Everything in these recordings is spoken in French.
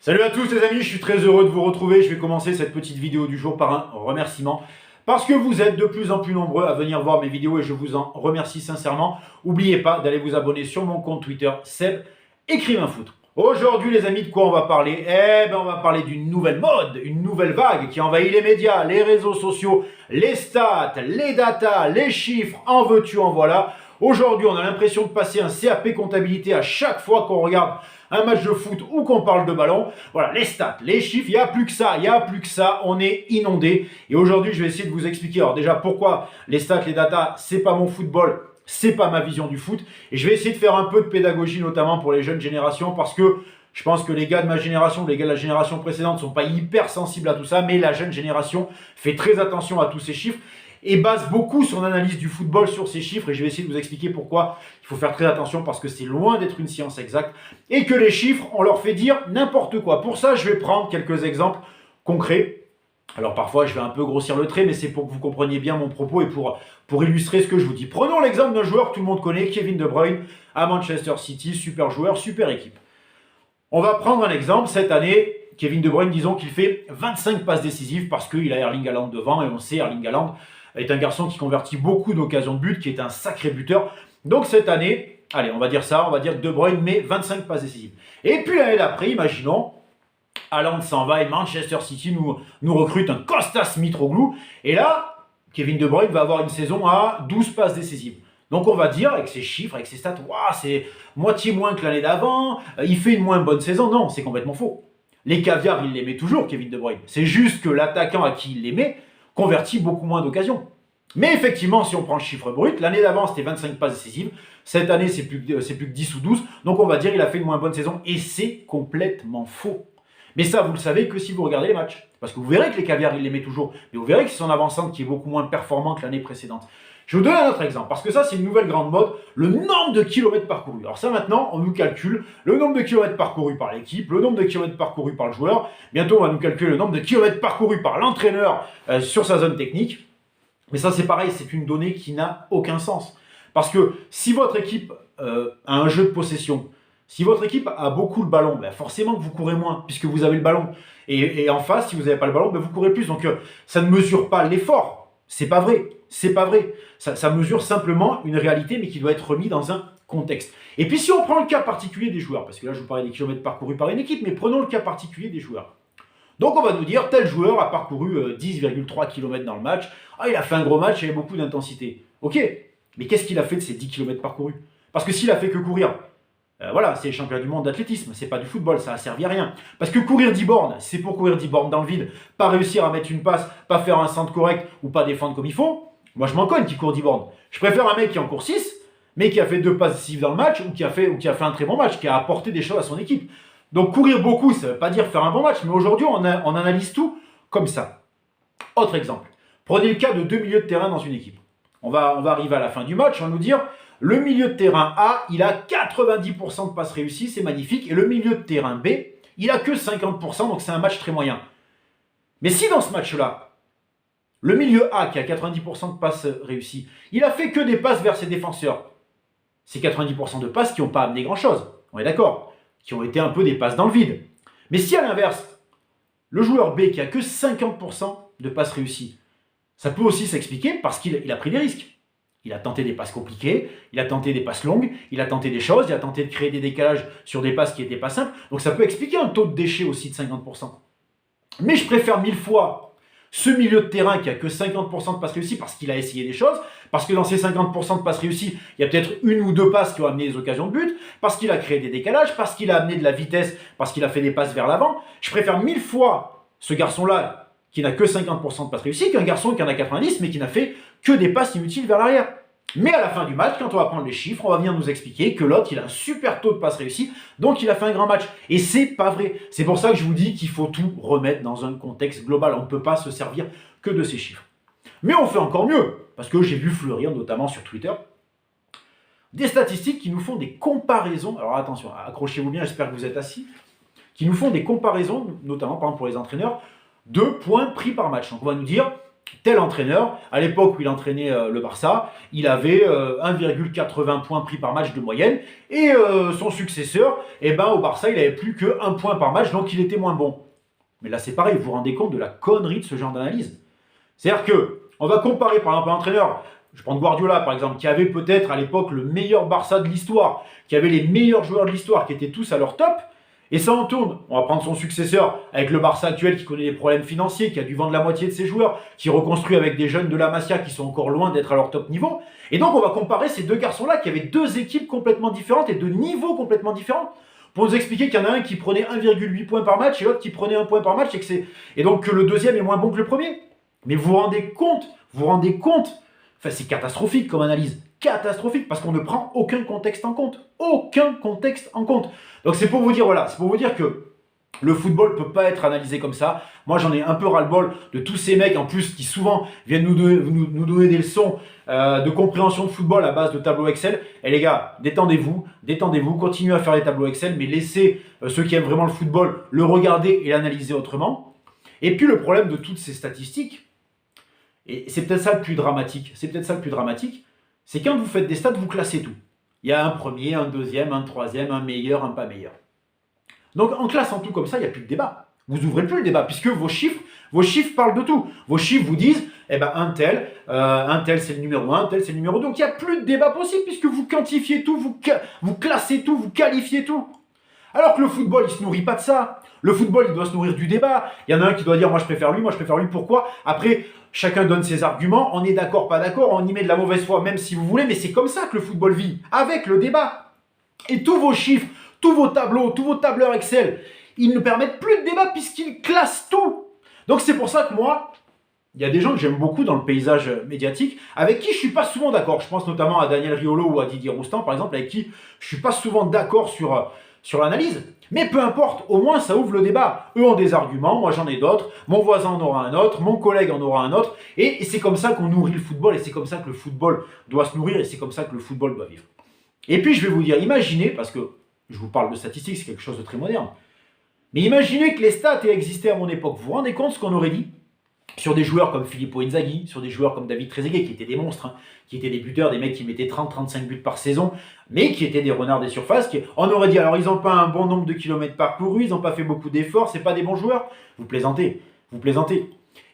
Salut à tous les amis, je suis très heureux de vous retrouver. Je vais commencer cette petite vidéo du jour par un remerciement. Parce que vous êtes de plus en plus nombreux à venir voir mes vidéos et je vous en remercie sincèrement. N'oubliez pas d'aller vous abonner sur mon compte Twitter, Seb Écrivain Foot. Aujourd'hui les amis, de quoi on va parler? On va parler d'une nouvelle mode, une nouvelle vague qui envahit les médias, les réseaux sociaux, les stats, les datas, les chiffres, en veux-tu, en voilà. Aujourd'hui, on a l'impression de passer un CAP comptabilité à chaque fois qu'on regarde un match de foot ou qu'on parle de ballon. Voilà, les stats, les chiffres, il n'y a plus que ça, on est inondé. Et aujourd'hui, je vais essayer de vous expliquer, alors déjà, pourquoi les stats, les datas, c'est pas mon football, c'est pas ma vision du foot. Et je vais essayer de faire un peu de pédagogie, notamment pour les jeunes générations, parce que je pense que les gars de ma génération, les gars de la génération précédente ne sont pas hyper sensibles à tout ça, mais la jeune génération fait très attention à tous ces chiffres et base beaucoup son analyse du football sur ces chiffres. Et je vais essayer de vous expliquer pourquoi il faut faire très attention, parce que c'est loin d'être une science exacte et que les chiffres, on leur fait dire n'importe quoi. Pour ça, je vais prendre quelques exemples concrets. Alors parfois, je vais un peu grossir le trait, mais c'est pour que vous compreniez bien mon propos et pour illustrer ce que je vous dis. Prenons l'exemple d'un joueur que tout le monde connaît, Kevin De Bruyne, à Manchester City, super joueur, super équipe. On va prendre un exemple. Cette année, Kevin De Bruyne, disons qu'il fait 25 passes décisives parce qu'il a Erling Haaland devant, et on sait, Erling Haaland est un garçon qui convertit beaucoup d'occasions de but, qui est un sacré buteur. Donc cette année, allez, on va dire ça, on va dire que De Bruyne met 25 passes décisives. Et puis l'année d'après, imaginons, Haaland s'en va et Manchester City nous recrute un Kostas Mitroglou. Et là, Kevin De Bruyne va avoir une saison à 12 passes décisives. Donc on va dire, avec ses chiffres, avec ses stats, wow, c'est moitié moins que l'année d'avant, il fait une moins bonne saison. Non, c'est complètement faux. Les caviars, il les met toujours, Kevin De Bruyne. C'est juste que l'attaquant à qui il les met convertit beaucoup moins d'occasions. Mais effectivement, si on prend le chiffre brut, l'année d'avant, c'était 25 passes décisives. Cette année, c'est plus que 10 ou 12. Donc on va dire qu'il a fait une moins bonne saison. Et c'est complètement faux. Mais ça, vous le savez que si vous regardez les matchs. Parce que vous verrez que les caviars, il les met toujours. Mais vous verrez que c'est son avant-centre qui est beaucoup moins performant que l'année précédente. Je vais vous donne un autre exemple, parce que ça, c'est une nouvelle grande mode, le nombre de kilomètres parcourus. Alors ça, maintenant, on nous calcule le nombre de kilomètres parcourus par l'équipe, le nombre de kilomètres parcourus par le joueur. Bientôt, on va nous calculer le nombre de kilomètres parcourus par l'entraîneur sur sa zone technique. Mais ça, c'est pareil, c'est une donnée qui n'a aucun sens. Parce que si votre équipe a un jeu de possession, si votre équipe a beaucoup le ballon, ben forcément que vous courez moins, puisque vous avez le ballon. Et en face, si vous n'avez pas le ballon, ben vous courez plus. Donc ça ne mesure pas l'effort. C'est pas vrai. C'est pas vrai. Ça mesure simplement une réalité, mais qui doit être remis dans un contexte. Et puis si on prend le cas particulier des joueurs, parce que là je vous parlais des kilomètres parcourus par une équipe, mais prenons le cas particulier des joueurs. Donc on va nous dire, tel joueur a parcouru 10,3 km dans le match. Ah, il a fait un gros match, il y avait beaucoup d'intensité. Ok, mais qu'est-ce qu'il a fait de ces 10 km parcourus? Parce que s'il a fait que courir, voilà, c'est les championnats du monde d'athlétisme, c'est pas du football, ça a servi à rien. Parce que courir 10 bornes, c'est pour courir 10 bornes dans le vide, pas réussir à mettre une passe, pas faire un centre correct ou pas défendre comme il faut. Moi je m'en cogne qui court 10 bornes. Je préfère un mec qui en court 6, mais qui a fait 2 passes décisives dans le match ou qui a fait un très bon match, qui a apporté des choses à son équipe. Donc courir beaucoup, ça ne veut pas dire faire un bon match, mais aujourd'hui on analyse tout comme ça. Autre exemple, prenez le cas de 2 milieux de terrain dans une équipe. On va arriver à la fin du match, on va nous dire, le milieu de terrain A, il a 90% de passes réussies, c'est magnifique, et le milieu de terrain B, il a que 50%, donc c'est un match très moyen. Mais si dans ce match-là, le milieu A, qui a 90% de passes réussies, il a fait que des passes vers ses défenseurs, c'est 90% de passes qui n'ont pas amené grand-chose, on est d'accord, qui ont été un peu des passes dans le vide. Mais si à l'inverse, le joueur B, qui a que 50% de passes réussies, ça peut aussi s'expliquer parce qu'il a pris des risques. Il a tenté des passes compliquées, il a tenté des passes longues, il a tenté des choses, il a tenté de créer des décalages sur des passes qui n'étaient pas simples. Donc ça peut expliquer un taux de déchet aussi de 50%. Mais je préfère 1000 fois ce milieu de terrain qui a que 50% de passes réussies parce qu'il a essayé des choses, parce que dans ces 50% de passes réussies, il y a peut-être une ou deux passes qui ont amené des occasions de but, parce qu'il a créé des décalages, parce qu'il a amené de la vitesse, parce qu'il a fait des passes vers l'avant. Je préfère 1000 fois ce garçon-là qui n'a que 50% de passes réussies qu'un garçon qui en a 90 mais qui n'a fait que des passes inutiles vers l'arrière. Mais à la fin du match, quand on va prendre les chiffres, on va venir nous expliquer que l'autre, il a un super taux de passes réussies, donc il a fait un grand match. Et c'est pas vrai. C'est pour ça que je vous dis qu'il faut tout remettre dans un contexte global. On ne peut pas se servir que de ces chiffres. Mais on fait encore mieux, parce que j'ai vu fleurir, notamment sur Twitter, des statistiques qui nous font des comparaisons. Alors attention, accrochez-vous bien, j'espère que vous êtes assis. Qui nous font des comparaisons, notamment par exemple pour les entraîneurs, de points pris par match. Donc on va nous dire, tel entraîneur, à l'époque où il entraînait le Barça, il avait 1,80 points pris par match de moyenne, et son successeur, eh ben, au Barça, il avait plus que 1 point par match, donc il était moins bon. Mais là, c'est pareil, vous vous rendez compte de la connerie de ce genre d'analyse? C'est-à-dire que, on va comparer par exemple un entraîneur, je prends Guardiola par exemple, qui avait peut-être à l'époque le meilleur Barça de l'histoire, qui avait les meilleurs joueurs de l'histoire, qui étaient tous à leur top, et ça en tourne. On va prendre son successeur avec le Barça actuel qui connaît des problèmes financiers, qui a dû vendre la moitié de ses joueurs, qui reconstruit avec des jeunes de la Masia qui sont encore loin d'être à leur top niveau. Et donc on va comparer ces deux garçons-là qui avaient deux équipes complètement différentes et deux niveaux complètement différents, pour nous expliquer qu'il y en a un qui prenait 1,8 points par match et l'autre qui prenait 1 point par match, et donc que le deuxième est moins bon que le premier. Mais vous vous rendez compte? Enfin, c'est catastrophique comme analyse. Catastrophique, parce qu'on ne prend aucun contexte en compte. Aucun contexte en compte. Donc c'est pour vous dire, voilà, c'est pour vous dire que le football ne peut pas être analysé comme ça. Moi, j'en ai un peu ras-le-bol de tous ces mecs, en plus, qui souvent viennent nous donner des leçons de compréhension de football à base de tableaux Excel. Et les gars, détendez-vous, continuez à faire les tableaux Excel, mais laissez ceux qui aiment vraiment le football le regarder et l'analyser autrement. Et puis, le problème de toutes ces statistiques, et c'est peut-être ça le plus dramatique, c'est quand vous faites des stats, vous classez tout. Il y a un premier, un deuxième, un troisième, un meilleur, un pas meilleur. Donc en classant tout comme ça, il n'y a plus de débat. Vous n'ouvrez plus le débat, puisque vos chiffres parlent de tout. Vos chiffres vous disent, eh ben un tel c'est le numéro 1, un tel c'est le numéro 2. Donc il n'y a plus de débat possible, puisque vous quantifiez tout, vous classez tout, vous qualifiez tout. Alors que le football, il ne se nourrit pas de ça. Le football, il doit se nourrir du débat. Il y en a un qui doit dire, moi je préfère lui, pourquoi? Après, chacun donne ses arguments, on est d'accord, pas d'accord, on y met de la mauvaise foi, même si vous voulez, mais c'est comme ça que le football vit, avec le débat. Et tous vos chiffres, tous vos tableaux, tous vos tableurs Excel, ils ne permettent plus de débat puisqu'ils classent tout. Donc c'est pour ça que moi, il y a des gens que j'aime beaucoup dans le paysage médiatique, avec qui je ne suis pas souvent d'accord. Je pense notamment à Daniel Riolo ou à Didier Roustan, par exemple, avec qui je ne suis pas souvent d'accord sur l'analyse. Mais peu importe, au moins ça ouvre le débat. Eux ont des arguments, moi j'en ai d'autres, mon voisin en aura un autre, mon collègue en aura un autre, et c'est comme ça qu'on nourrit le football, et c'est comme ça que le football doit se nourrir, et c'est comme ça que le football doit vivre. Et puis je vais vous dire, imaginez, parce que je vous parle de statistiques, c'est quelque chose de très moderne, mais imaginez que les stats aient existé à mon époque. Vous vous rendez compte ce qu'on aurait dit sur des joueurs comme Filippo Inzaghi, sur des joueurs comme David Trezeguet, qui étaient des monstres, hein, qui étaient des buteurs, des mecs qui mettaient 30-35 buts par saison, mais qui étaient des renards des surfaces. On aurait dit, alors ils n'ont pas un bon nombre de kilomètres parcourus, ils n'ont pas fait beaucoup d'efforts, c'est pas des bons joueurs. Vous plaisantez.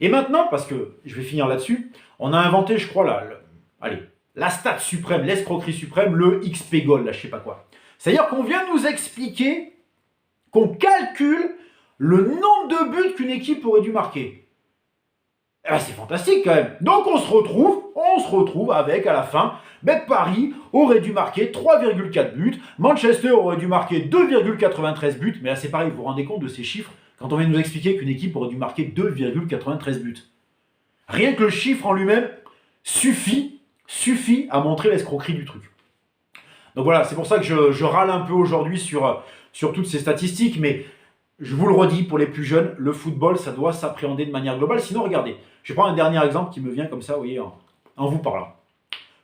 Et maintenant, parce que je vais finir là-dessus, on a inventé, je crois, la stat suprême, l'escroquerie suprême, le XP goal, là, je sais pas quoi. C'est-à-dire qu'on vient nous expliquer qu'on calcule le nombre de buts qu'une équipe aurait dû marquer. Eh ben, c'est fantastique quand même. Donc on se retrouve avec à la fin, Paris aurait dû marquer 3,4 buts, Manchester aurait dû marquer 2,93 buts, mais là c'est pareil, vous vous rendez compte de ces chiffres quand on vient nous expliquer qu'une équipe aurait dû marquer 2,93 buts. Rien que le chiffre en lui-même suffit à montrer l'escroquerie du truc. Donc voilà, c'est pour ça que je râle un peu aujourd'hui sur toutes ces statistiques, mais je vous le redis, pour les plus jeunes, le football, ça doit s'appréhender de manière globale. Sinon, regardez, je prends un dernier exemple qui me vient comme ça, vous voyez, en vous parlant.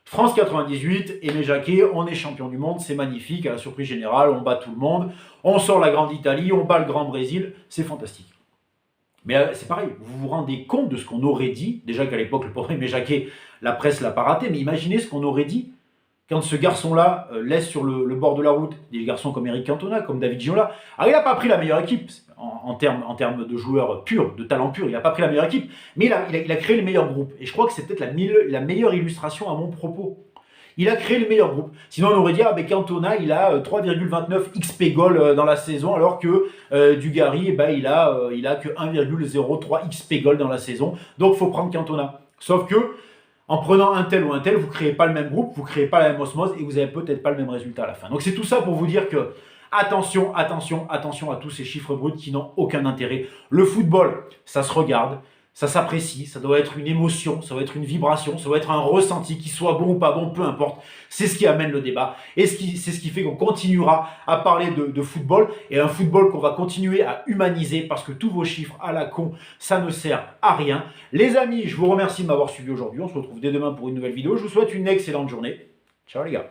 France 98, Aimé Jacquet, on est champion du monde, c'est magnifique, à la surprise générale, on bat tout le monde, on sort la grande Italie, on bat le grand Brésil, c'est fantastique. Mais c'est pareil, vous vous rendez compte de ce qu'on aurait dit, déjà qu'à l'époque, le pauvre Aimé Jacquet, la presse l'a pas raté, mais imaginez ce qu'on aurait dit quand ce garçon-là laisse sur le bord de la route des garçons comme Eric Cantona, comme David Ginola. Alors, il n'a pas pris la meilleure équipe en termes de joueurs purs, de talent pur. Il n'a pas pris la meilleure équipe, mais il a créé le meilleur groupe. Et je crois que c'est peut-être la meilleure illustration à mon propos. Il a créé le meilleur groupe. Sinon, on aurait dit, Cantona, il a 3,29 XP goal dans la saison, alors que Dugarry, il a que 1,03 XP goal dans la saison. Donc, il faut prendre Cantona. Sauf que, en prenant un tel ou un tel, vous ne créez pas le même groupe, vous ne créez pas la même osmose et vous n'avez peut-être pas le même résultat à la fin. Donc c'est tout ça pour vous dire que attention à tous ces chiffres bruts qui n'ont aucun intérêt. Le football, ça se regarde, ça s'apprécie, ça doit être une émotion, ça doit être une vibration, ça doit être un ressenti, qu'il soit bon ou pas bon, peu importe. C'est ce qui amène le débat et c'est ce qui fait qu'on continuera à parler de football et un football qu'on va continuer à humaniser parce que tous vos chiffres à la con, ça ne sert à rien. Les amis, je vous remercie de m'avoir suivi aujourd'hui. On se retrouve dès demain pour une nouvelle vidéo. Je vous souhaite une excellente journée. Ciao les gars.